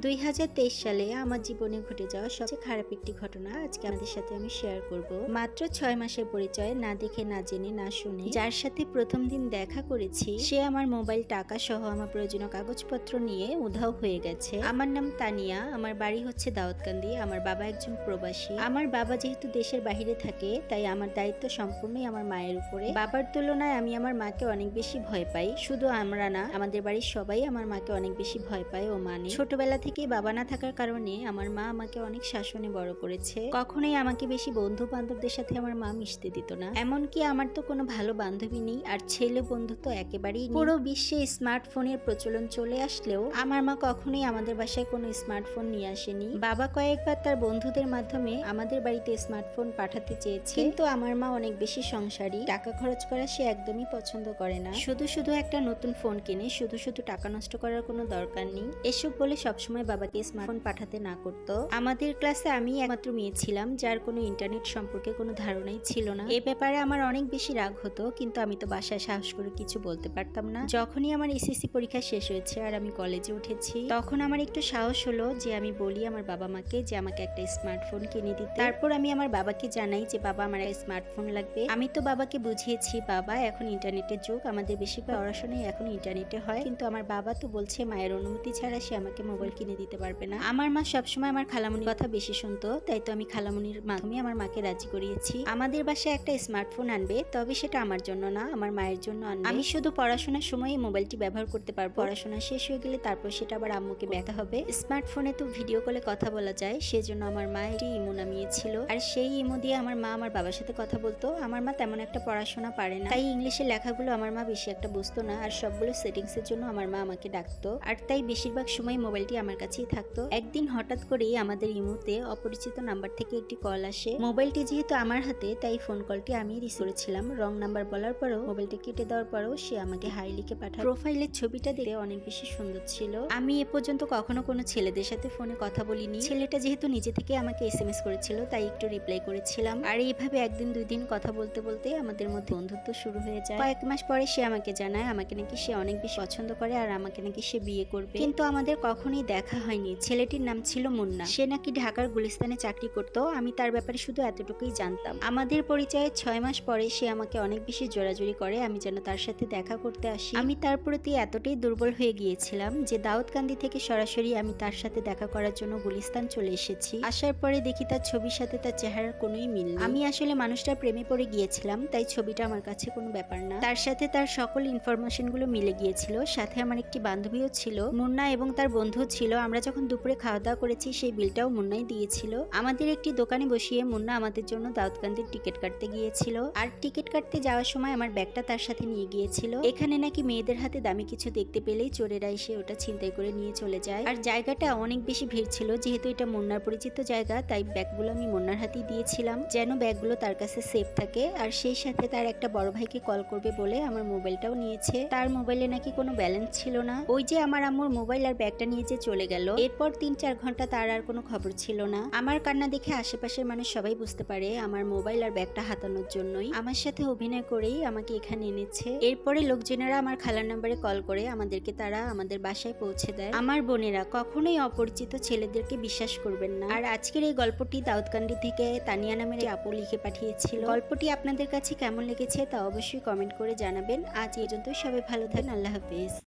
2023 সালে আমার জীবনে ঘটে যাওয়া সবচেয়ে খারাপ একটি ঘটনা আজকে আমাদের সাথে আমি শেয়ার করব। মাত্র 6 মাসের পরিচয়, না দেখে না জেনে না শুনে যার সাথে প্রথম দিন দেখা করেছি সে আমার মোবাইল, টাকা সহ আমার প্রয়োজনীয় কাগজপত্র নিয়ে উধাও হয়ে গেছে। আমার নাম তানিয়া, আমার বাড়ি হচ্ছে দাউদকান্দি। আমার বাবা একজন প্রবাসী। আমার বাবা যেহেতু দেশের বাহিরে থাকে তাই আমার দায়িত্ব সম্পূর্ণই আমার মায়ের উপরে। বাবার তুলনায় আমি আমার মাকে অনেক বেশি ভয় পাই। শুধু আমরা না, আমাদের বাড়ির সবাই আমার মাকে অনেক বেশি ভয় পায় ও মানে। ছোটবেলা থেকে বাবা না থাকার কারণে আমার মা আমাকে অনেক শাসনে বড় করেছে। কখনোই আমাকে বেশি বন্ধু বান্ধবদের সাথে আমার মা মিশতে দিত না। এমনকি আমার তো কোনো ভালো বান্ধবী নেই, আর ছেলে বন্ধু তো একেবারেই নেই। পুরো বিশ্বে স্মার্টফোনের প্রচলন চলে আসলেও আমার মা কখনোই আমাদের বাসায় কোনো স্মার্টফোন নিয়ে আসেনি। বাবা কয়েকবার তার বন্ধুদের মাধ্যমে আমাদের বাড়িতে স্মার্টফোন পাঠাতে চেয়েছে, কিন্তু আমার মা অনেক বেশি সংসারী, টাকা খরচ করা সে একদমই পছন্দ করে না। শুধু শুধু একটা নতুন ফোন কিনে শুধু শুধু টাকা নষ্ট করার কোনো দরকার নেই, এসব বলে সবসময় বাবাকে স্মার্টফোন পাঠাতে না করতো। আমাদের ক্লাসে আমি একমাত্র মেয়ে ছিলাম যার কোনো ইন্টারনেট সম্পর্কে কোনো ধারণাই ছিল না। এ ব্যাপারে আমার অনেক বেশি রাগ হতো, কিন্তু আমি তো বাসায় সাহস করে কিছু বলতে পারতাম না। যখনই আমার এসএসসি পরীক্ষা শেষ হয়েছে আর আমি কলেজে উঠেছি, তখন আমার একটু সাহস হলো যে আমি বলি আমার বাবা মাকে যে আমাকে একটা স্মার্টফোন কিনে দিতে। তারপর আমি আমার বাবাকে জানাই যে বাবা, আমার একটা স্মার্টফোন লাগবে। আমি তো বাবাকে বুঝিয়েছি বাবা এখন ইন্টারনেটের যুগ, আমাদের বেশিরভাগ পড়াশোনাই এখন ইন্টারনেটে হয়, কিন্তু আমার বাবা তো বলছে মায়ের অনুমতি ছাড়া সে আমাকে মোবাইল কিনে দিতে পারবে না। আমার মা সবসময় আমার খালামুনির কথা বেশি শুনতো, তাই তো আমি খালামুনির মাধ্যমে আমার মাকে রাজি করিয়েছি আমাদের বাসায় একটা স্মার্টফোন আনবে, তবে সেটা আমার জন্য না, আমার মায়ের জন্য আনবে। আমি শুধু পড়াশোনার সময় মোবাইলটি ব্যবহার করতে পারবো, পড়াশোনা শেষ হয়ে গেলে তারপর সেটা আবার আম্মুকে ব্যথা হবে। স্মার্টফোনে তো ভিডিও কলে কথা বলা যায়, সেজন্য আমার মা একটি ইমো নামিয়েছিল, আর সেই ইমো দিয়ে আমার মা আমার বাবার সাথে কথা বলতো। আমার মা তেমন একটা পড়াশোনা পারে না, তাই ইংলিশের লেখাগুলো আমার মা বেশি একটা বুঝতো না, আর সবগুলো সেটিংস এর জন্য আমার মা আমাকে ডাকতো, আর তাই বেশিরভাগ সময় মোবাইলটি আমার কাছেই থাকতো। একদিন হঠাৎ করেই আমাদের ইমোতে অপরিচিত নাম্বার থেকে একটি কল আসে। মোবাইলটি যেহেতু আমার হাতে তাই ফোন কলটি আমি রিসিভ করেছিলাম। রং নাম্বার বলার পরেও, মোবাইলটি কেটে দেওয়ার পরেও সে আমাকে হাই লিখে পাঠায়। প্রোফাইলের ছবিটা দেখে অনেক বেশি সুন্দর ছিল। আমি এ পর্যন্ত কখনো কোনো ছেলেদের সাথে ফোনে কথা বলিনি। ছেলেটা যেহেতু নিজে থেকে আমাকে এসএমএস করেছিল তাই একটু রিপ্লাই করেছিলাম, আর এইভাবে একদিন দুই দিন কথা বলতে বলতে আমাদের মধ্যে বন্ধুত্ব শুরু হয়ে যায়। কয়েক মাস পরে সে আমাকে জানায় আমাকে নাকি সে অনেক বেশি পছন্দ করে আর আমাকে নাকি সে বিয়ে করবে, কিন্তু আমাদের কখনোই দেখা হয়নি। ছেলেটির নাম ছিল মুন্না, সে নাকি ঢাকার গুলিস্তানে চাকরি করতো। আমি তার ব্যাপারে শুধু এতটুকুই জানতাম। আমাদের পরিচয়ের 6 মাস পরে সে আমাকে অনেক বেশি জোরাজুরি করে আমি যেন তার সাথে দেখা করতে আসি। আমি তার প্রতি এতটাই দুর্বল হয়ে গিয়েছিলাম যে দাউদকান্দি থেকে সরাসরি আমি তার সাথে দেখা করার জন্য গুলিস্তান চলে এসেছি। আসার পরে দেখি তার ছবির সাথে তার চেহারার কোনোই মিল নেই। আমি আসলে মানুষটার প্রেমে পড়ে গিয়েছিলাম, তাই ছবিটা আমার কাছে কোনো ব্যাপার না। তার সাথে তার সকল ইনফরমেশন গুলো মিলে গিয়েছিল। সাথে আমার একটি বান্ধবীও ছিল, মুন্না, এবং তার বন্ধু ছিল। আমরা যখন দুপুরে খাওয়া দাওয়া করেছি সেই বিলটাও মুন্নাই দিয়েছিল। আমাদের একটি দোকানে বসিয়ে মুন্না আমাদের জন্য দাউদকান্দির টিকিট কাটতে গিয়েছিল, আর টিকিট কাটতে যাওয়ার সময় আমার ব্যাগটা তার সাথে নিয়ে গিয়েছিল। এখানে নাকি মেয়েদের হাতে দামি কিছু দেখতে পেলেই চোরেরা এসে ওটা ছিনতাই করে নিয়ে চলে যায়, আর জায়গাটা অনেক বেশি ভিড় ছিল। যেহেতু এটা মুন্নার পরিচিত জায়গা তাই ব্যাগগুলো আমি মুন্নার হাতেই দিয়েছিলাম যেন ব্যাগগুলো তার কাছে সেফ থাকে, আর সেই সাথে তার একটা বড় ভাইকে কল করবে বলে আমার মোবাইলটাও নিয়েছে। তার মোবাইলে নাকি কোনো ব্যালেন্স ছিল না। ওই যে আমার আম্মুর মোবাইল আর ব্যাগটা নিয়ে যে চলে গেল, এরপর 3-4 ঘন্টা তার আর কোনো খবর ছিল না। আমার কান্না দেখে আশেপাশের মানুষ সবাই বুঝতে পারে আমার মোবাইল আর ব্যাগটা হাতানোর জন্যই আমার সাথে অভিনয় করেই আমাকে এখানে এনেছে। এরপরে লোকজনেরা আমার খালার নাম্বারে কল করে আমাদেরকে তারা আমাদের বাসায় পৌঁছে দেয়। আমার বোনেরা কখনোই অপরিচিত ছেলেদেরকে বিশ্বাস করবেন না। আর আজকের এই গল্পটি দাউদকান্দি থেকে তানিয়া নামের আপু লিখে পাঠিয়েছিল। গল্পটি আপনাদের কাছে কেমন লেগেছে তা অবশ্যই কমেন্ট করে জানাবেন। আজ এই পর্যন্ত, সবাই ভালো থাকেন, আল্লাহ হাফেজ।